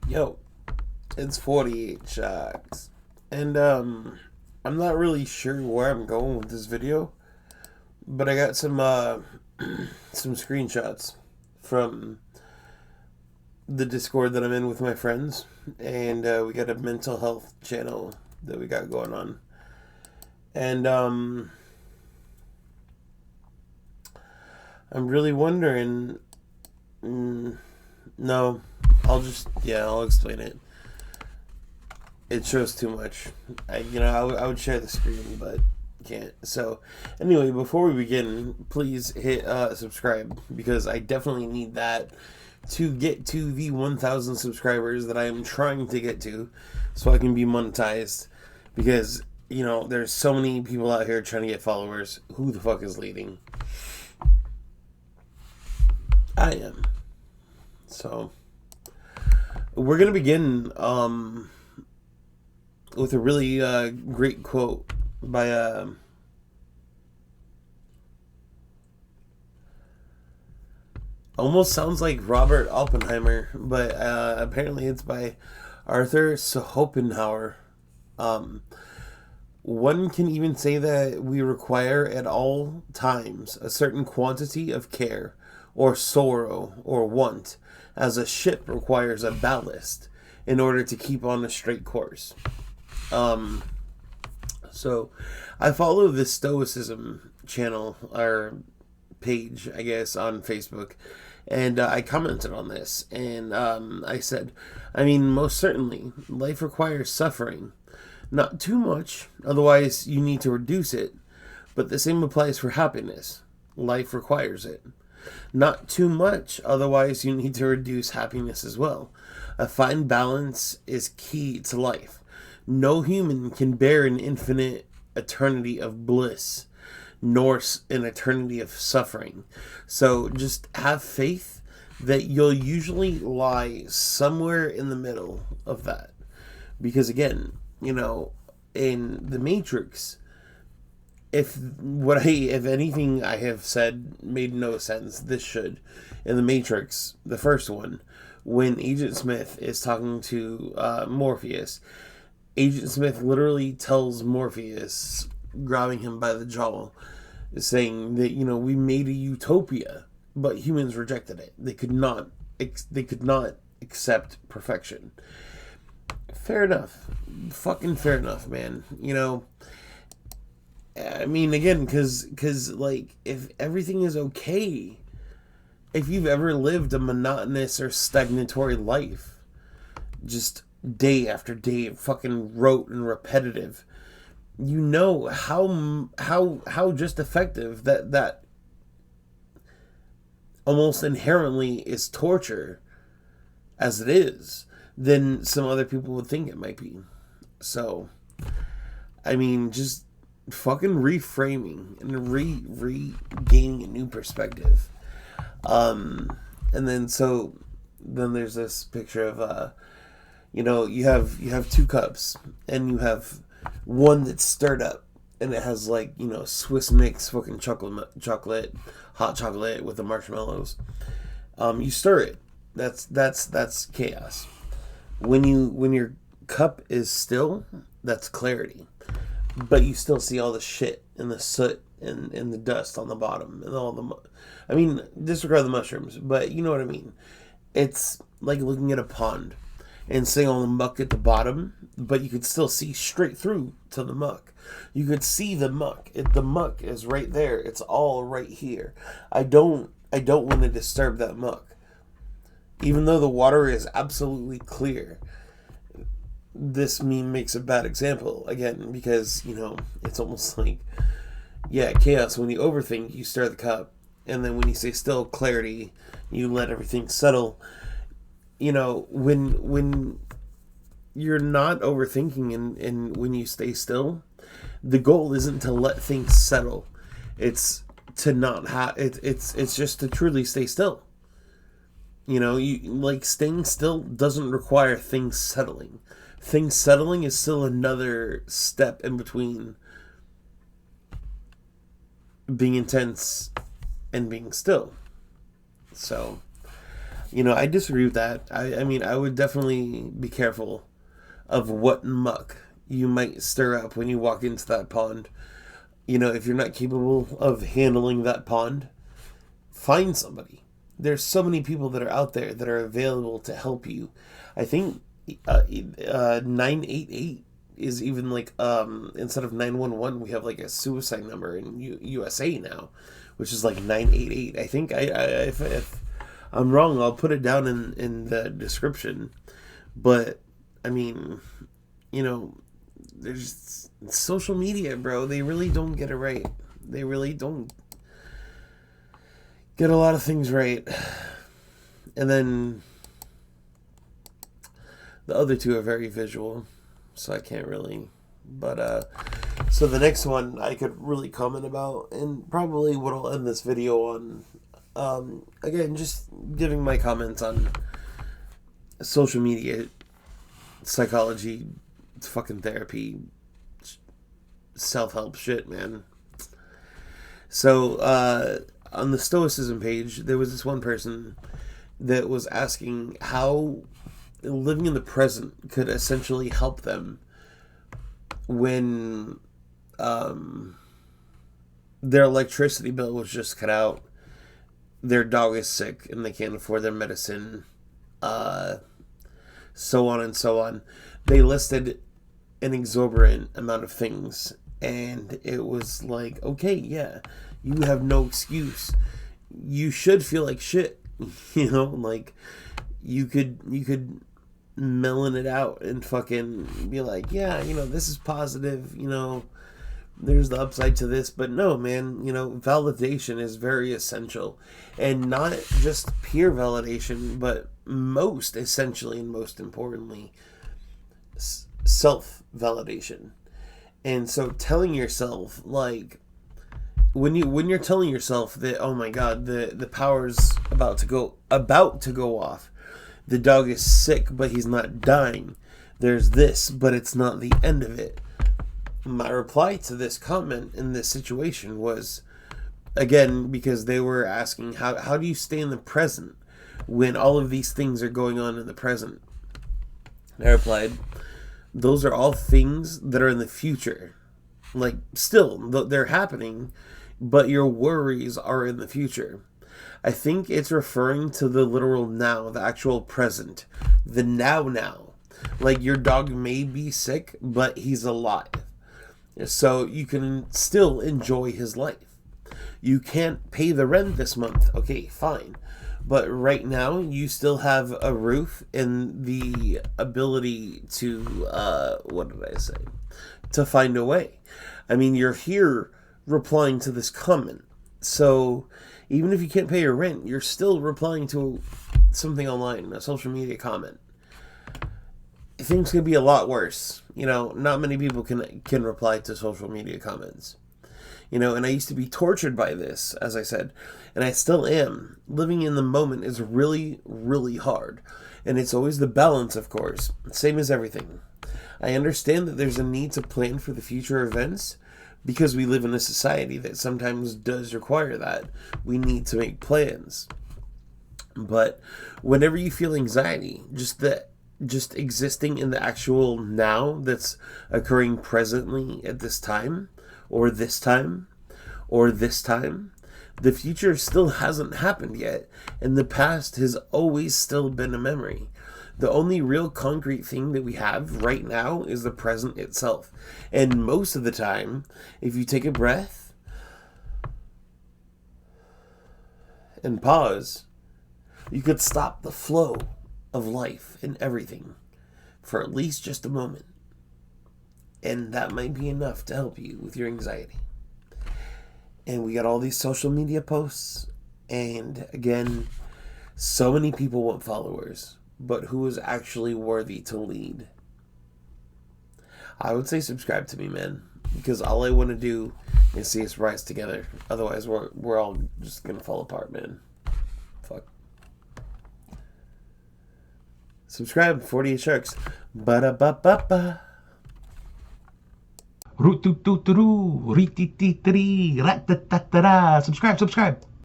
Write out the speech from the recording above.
Yo, it's 48 Shocks. And I'm not really sure where I'm going with this video, but I got some some screenshots from the Discord that I'm in with my friends, and we got a mental health channel that we got going on. And I'm really wondering. No, I'll explain it. It shows too much. I would share the screen, but can't. So, anyway, before we begin, please hit subscribe because I definitely need that to get to the 1,000 subscribers that I am trying to get to, so I can be monetized. Because there's so many people out here trying to get followers. Who the fuck is leading? I am. So, we're gonna begin with a really great quote by almost sounds like Robert Oppenheimer, but apparently it's by Arthur Schopenhauer. Um, One can even say that we require at all times a certain quantity of care, or sorrow, or want, as a ship requires a ballast in order to keep on a straight course. Um, so I follow this Stoicism channel or page, I guess, on Facebook, and I commented on this, and I said, I mean, most certainly, life requires suffering. Not too much, otherwise you need to reduce it, but the same applies for happiness. Life requires it. Not too much, otherwise you need to reduce happiness as well. A fine balance is key to life. No human can bear an infinite eternity of bliss, nor an eternity of suffering. So just have faith that you'll usually lie somewhere in the middle of that. Because again, in the Matrix, if anything I have said made no sense, this should. In the Matrix, the first one, when Agent Smith is talking to Morpheus, Agent Smith literally tells Morpheus, grabbing him by the jaw, saying that we made a utopia, but humans rejected it. They could not. They could not accept perfection. Fair enough. Fucking fair enough, man. I mean, again, because like, if everything is okay, if you've ever lived a monotonous or stagnatory life, just day after day, fucking rote and repetitive, you know how just effective that almost inherently is torture as it is than some other people would think it might be. So, I mean, just fucking reframing and regaining a new perspective. And then there's this picture of you have two cups, and you have one that's stirred up, and it has like Swiss mix fucking hot chocolate with the marshmallows. You stir it. That's chaos. When your cup is still, that's clarity. But you still see all the shit and the soot and the dust on the bottom and all the. I mean, disregard the mushrooms, but you know what I mean. It's like looking at a pond and seeing all the muck at the bottom, but you could still see straight through to the muck. You could see the muck. The muck is right there. It's all right here. I don't want to disturb that muck, even though the water is absolutely clear. This meme makes a bad example again because it's almost like, yeah, chaos. When you overthink, you stir the cup, and then when you stay still, clarity, you let everything settle. When you're not overthinking, and when you stay still, the goal isn't to let things settle. It's to not have it's just to truly stay still. You like, staying still doesn't require things settling. Things settling is still another step in between being intense and being still. So, I disagree with that. I mean, I would definitely be careful of what muck you might stir up when you walk into that pond. If you're not capable of handling that pond, find somebody. There's so many people that are out there that are available to help you. I think 988 is even like, instead of 911, we have like a suicide number in USA now, which is like 988. I think if I'm wrong, I'll put it down in the description. But I mean, there's social media, bro. They really don't get it right. They really don't get a lot of things right. And then the other two are very visual, so I can't really. But so the next one I could really comment about, and probably what I'll end this video on, again, just giving my comments on social media, psychology, fucking therapy, self-help shit, man. So on the Stoicism page, there was this one person that was asking how living in the present could essentially help them when their electricity bill was just cut out, their dog is sick and they can't afford their medicine, so on and so on. They listed an exorbitant amount of things, and it was like, okay, yeah, you have no excuse. You should feel like shit, like you could melon it out and fucking be like, yeah, this is positive, there's the upside to this. But no, man, validation is very essential, and not just peer validation, but most essentially and most importantly, self-validation. And so telling yourself, like, when you're telling yourself that, oh my god, the power's about to go off, the dog is sick but he's not dying, there's this but it's not the end of it. My reply to this comment in this situation was, again, because they were asking how do you stay in the present when all of these things are going on in the present, and I replied, those are all things that are in the future. Like, still, they're happening, but your worries are in the future. I think it's referring to the literal now, the actual present, the now. Like, your dog may be sick, but he's alive. So you can still enjoy his life. You can't pay the rent this month. Okay, fine. But right now, you still have a roof and the ability to, to find a way. I mean, you're here replying to this comment. So even if you can't pay your rent, you're still replying to something online, a social media comment. Things could be a lot worse. Not many people can reply to social media comments. And I used to be tortured by this, as I said, and I still am. Living in the moment is really, really hard. And it's always the balance, of course. Same as everything. I understand that there's a need to plan for the future events, because we live in a society that sometimes does require that. We need to make plans. But whenever you feel anxiety, just existing in the actual now that's occurring presently at this time, or this time, or this time, the future still hasn't happened yet, and the past has always still been a memory. The only real concrete thing that we have right now is the present itself. And most of the time, if you take a breath and pause, you could stop the flow of life and everything for at least just a moment. And that might be enough to help you with your anxiety. And we got all these social media posts, and again, so many people want followers, but who is actually worthy to lead? I would say subscribe to me, man, because all I want to do is see us rise together. Otherwise, we're all just gonna fall apart, man. Fuck. Subscribe, 48 Sharks. Ba-da-ba-ba-ba. Subscribe.